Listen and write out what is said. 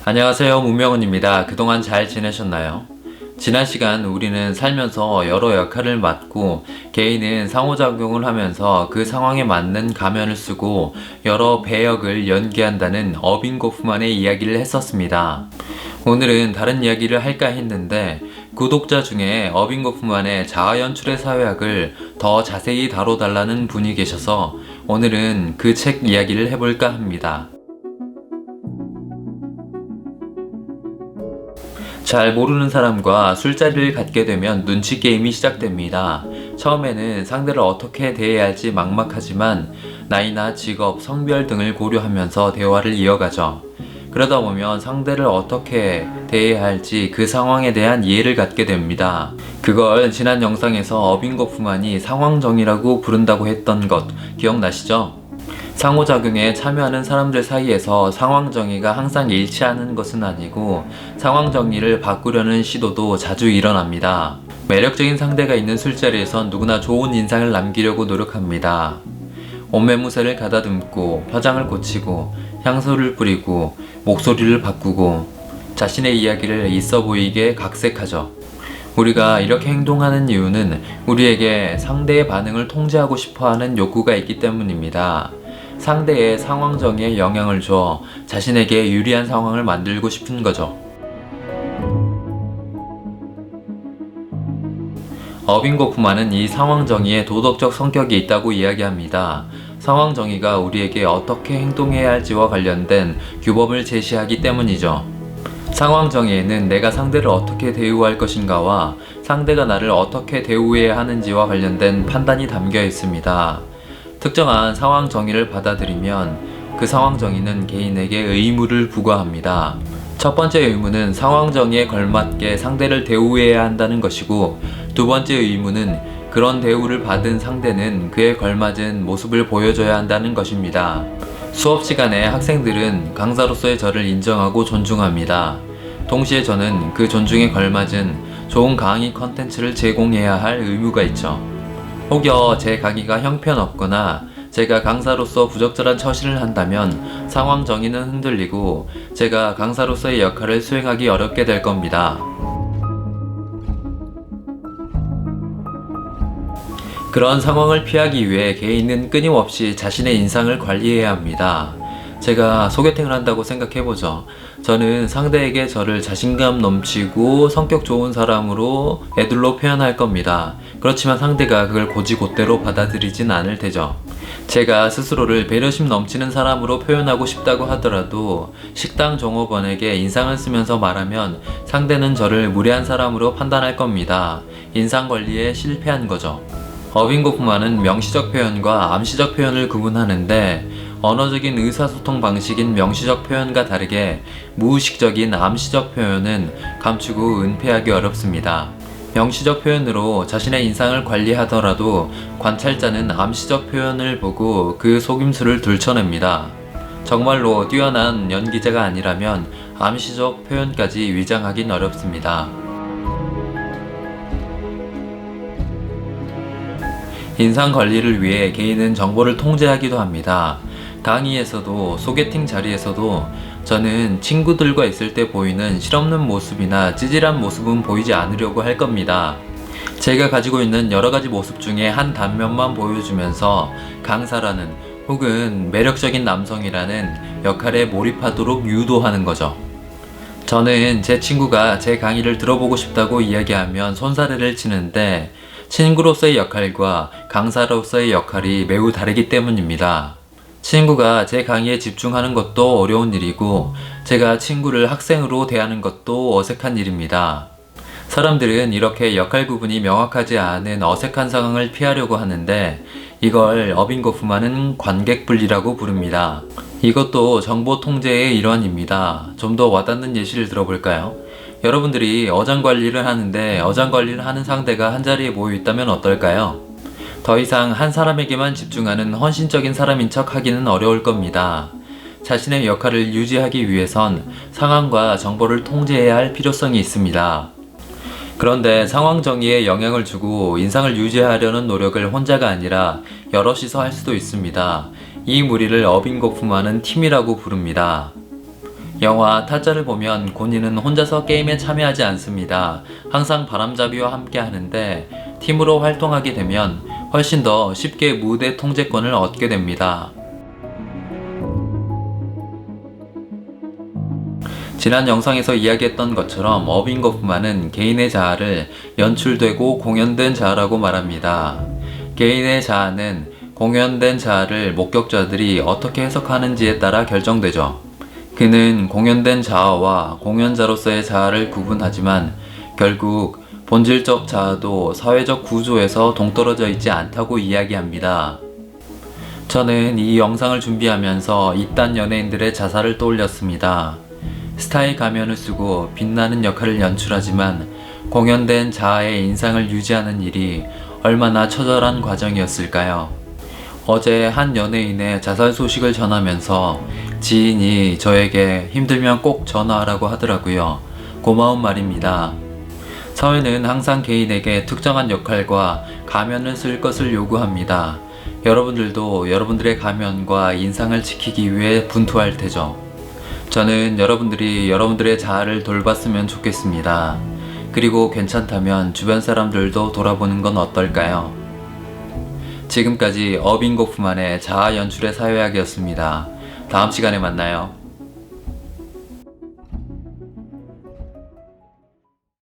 안녕하세요, 문명은입니다. 그동안 잘 지내셨나요? 지난 시간 우리는 살면서 여러 역할을 맡고 개인은 상호작용을 하면서 그 상황에 맞는 가면을 쓰고 여러 배역을 연기한다는 어빙 고프만의 이야기를 했었습니다. 오늘은 다른 이야기를 할까 했는데 구독자 중에 어빙 고프만의 자아연출의 사회학을 더 자세히 다뤄달라는 분이 계셔서 오늘은 그 책 이야기를 해볼까 합니다. 잘 모르는 사람과 술자리를 갖게 되면 눈치 게임이 시작됩니다. 처음에는 상대를 어떻게 대해야 할지 막막하지만 나이나 직업, 성별 등을 고려하면서 대화를 이어가죠. 그러다 보면 상대를 어떻게 대해야 할지 그 상황에 대한 이해를 갖게 됩니다. 그걸 지난 영상에서 어빙 고프만이 상황정의라고 부른다고 했던 것 기억나시죠? 상호작용에 참여하는 사람들 사이에서 상황정의가 항상 일치하는 것은 아니고 상황정의를 바꾸려는 시도도 자주 일어납니다. 매력적인 상대가 있는 술자리에선 누구나 좋은 인상을 남기려고 노력합니다. 옷매무새를 가다듬고 화장을 고치고 향수를 뿌리고 목소리를 바꾸고 자신의 이야기를 있어 보이게 각색하죠. 우리가 이렇게 행동하는 이유는 우리에게 상대의 반응을 통제하고 싶어하는 욕구가 있기 때문입니다. 상대의 상황정의에 영향을 줘 자신에게 유리한 상황을 만들고 싶은 거죠. 어빙 고프만은 이 상황정의에 도덕적 성격이 있다고 이야기합니다. 상황정의가 우리에게 어떻게 행동해야 할지와 관련된 규범을 제시하기 때문이죠. 상황정의에는 내가 상대를 어떻게 대우할 것인가와 상대가 나를 어떻게 대우해야 하는지와 관련된 판단이 담겨 있습니다. 특정한 상황 정의를 받아들이면 그 상황 정의는 개인에게 의무를 부과합니다. 첫 번째 의무는 상황 정의에 걸맞게 상대를 대우해야 한다는 것이고, 두 번째 의무는 그런 대우를 받은 상대는 그에 걸맞은 모습을 보여줘야 한다는 것입니다. 수업 시간에 학생들은 강사로서의 저를 인정하고 존중합니다. 동시에 저는 그 존중에 걸맞은 좋은 강의 컨텐츠를 제공해야 할 의무가 있죠. 혹여 제 강의가 형편없거나 제가 강사로서 부적절한 처신을 한다면 상황 정의는 흔들리고 제가 강사로서의 역할을 수행하기 어렵게 될 겁니다. 그런 상황을 피하기 위해 개인은 끊임없이 자신의 인상을 관리해야 합니다. 제가 소개팅을 한다고 생각해보죠. 저는 상대에게 저를 자신감 넘치고 성격 좋은 사람으로 애들로 표현할 겁니다. 그렇지만 상대가 그걸 곧이곧대로 받아들이진 않을 테죠. 제가 스스로를 배려심 넘치는 사람으로 표현하고 싶다고 하더라도 식당 종업원에게 인상을 쓰면서 말하면 상대는 저를 무례한 사람으로 판단할 겁니다. 인상 관리에 실패한 거죠. 어빙 고프만은 명시적 표현과 암시적 표현을 구분하는데 언어적인 의사소통 방식인 명시적 표현과 다르게 무의식적인 암시적 표현은 감추고 은폐하기 어렵습니다. 명시적 표현으로 자신의 인상을 관리하더라도 관찰자는 암시적 표현을 보고 그 속임수를 들춰냅니다. 정말로 뛰어난 연기자가 아니라면 암시적 표현까지 위장하긴 어렵습니다. 인상 관리를 위해 개인은 정보를 통제하기도 합니다. 강의에서도 소개팅 자리에서도 저는 친구들과 있을 때 보이는 실없는 모습이나 찌질한 모습은 보이지 않으려고 할 겁니다. 제가 가지고 있는 여러가지 모습 중에 한 단면만 보여주면서 강사라는 혹은 매력적인 남성이라는 역할에 몰입하도록 유도하는 거죠. 저는 제 친구가 제 강의를 들어보고 싶다고 이야기하면 손사래를 치는데 친구로서의 역할과 강사로서의 역할이 매우 다르기 때문입니다. 친구가 제 강의에 집중하는 것도 어려운 일이고 제가 친구를 학생으로 대하는 것도 어색한 일입니다. 사람들은 이렇게 역할 구분이 명확하지 않은 어색한 상황을 피하려고 하는데 이걸 어빙 고프만은 관객분리라고 부릅니다. 이것도 정보 통제의 일환입니다. 좀 더 와닿는 예시를 들어볼까요? 여러분들이 어장 관리를 하는데 어장 관리를 하는 상대가 한자리에 모여 있다면 어떨까요? 더 이상 한 사람에게만 집중하는 헌신적인 사람인 척 하기는 어려울 겁니다. 자신의 역할을 유지하기 위해선 상황과 정보를 통제해야 할 필요성이 있습니다. 그런데 상황 정의에 영향을 주고 인상을 유지하려는 노력을 혼자가 아니라 여럿이서 할 수도 있습니다. 이 무리를 어빙 고프만은 팀이라고 부릅니다. 영화 타짜를 보면 고니는 혼자서 게임에 참여하지 않습니다. 항상 바람잡이와 함께 하는데 팀으로 활동하게 되면 훨씬 더 쉽게 무대 통제권을 얻게 됩니다. 지난 영상에서 이야기했던 것처럼 어빙 거프만은 개인의 자아를 연출되고 공연된 자아라고 말합니다. 개인의 자아는 공연된 자아를 목격자들이 어떻게 해석하는지에 따라 결정되죠. 그는 공연된 자아와 공연자로서의 자아를 구분하지만 결국 본질적 자아도 사회적 구조에서 동떨어져 있지 않다고 이야기합니다. 저는 이 영상을 준비하면서 이딴 연예인들의 자살을 떠올렸습니다. 스타의 가면을 쓰고 빛나는 역할을 연출하지만 공연된 자아의 인상을 유지하는 일이 얼마나 처절한 과정이었을까요? 어제 한 연예인의 자살 소식을 전하면서 지인이 저에게 힘들면 꼭 전화하라고 하더라고요. 고마운 말입니다. 사회는 항상 개인에게 특정한 역할과 가면을 쓸 것을 요구합니다. 여러분들도 여러분들의 가면과 인상을 지키기 위해 분투할 테죠. 저는 여러분들이 여러분들의 자아를 돌봤으면 좋겠습니다. 그리고 괜찮다면 주변 사람들도 돌아보는 건 어떨까요? 지금까지 어빙 고프만의 자아 연출의 사회학이었습니다. 다음 시간에 만나요.